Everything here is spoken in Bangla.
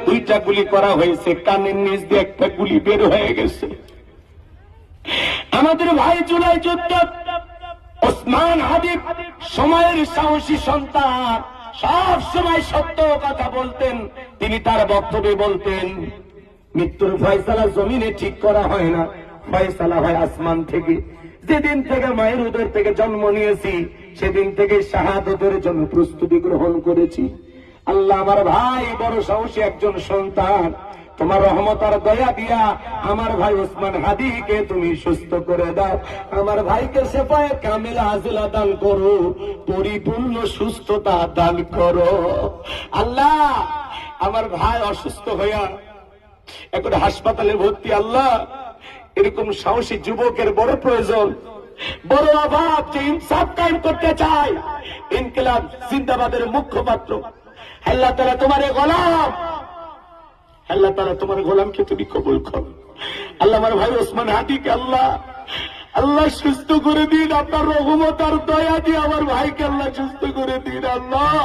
দুইটা গুলি করা হয়েছে, কানের নিচ দিয়ে একটা গুলি বের হয়ে গেছে। আমাদের ভাই জুলাই যুদ্ধ ওসমান হাদি সময়ের সাহসী সন্তান, সব সময় সত্য কথা বলতেন। তিনি তার বক্তব্যে বলতেন, মৃত্যুর ফয়সালা জমিনে ঠিক করা হয় না, ফয়সালা হয় আসমান থেকে। যেদিন থেকে মায়ের উদর থেকে জন্ম নিয়েছি সেদিন থেকে শাহাদতের জন্য প্রস্তুতি গ্রহণ করেছি। আল্লাহ আমার ভাই বড় সাহসী একজন সন্তান, তোমার রহমত আর দয়া দিয়া আমার ভাই ওসমান হাদিকে তুমি সুস্থ করে দাও। আমার ভাইকে সেফায়ে কামিলা আজিলা দান করো, পরিপূর্ণ সুস্থতা দান করো। আল্লাহ আমার ভাই অসুস্থ হইয়া এখন হাসপাতালে ভর্তি। আল্লাহ এরকম সাহসী যুবকের বড় প্রয়োজন, বড় অভাব, যে ইনসাফ কায়েম করতে চায়। ইনকিলাব জিন্দাবাদের মুখপাত্র আল্লাহ তাআলা তোমার গোলাম, আল্লাহ তাআলা তোমার গোলামকে তুমি কবুল করো। আল্লাহ আমার ভাই ওসমান হাদিকে আল্লাহ আল্লাহ সুস্থ করে দিন। আপনার রহমত আর দয়া দিয়ে আমার ভাইকে আল্লাহ সুস্থ করে দিন। আল্লাহ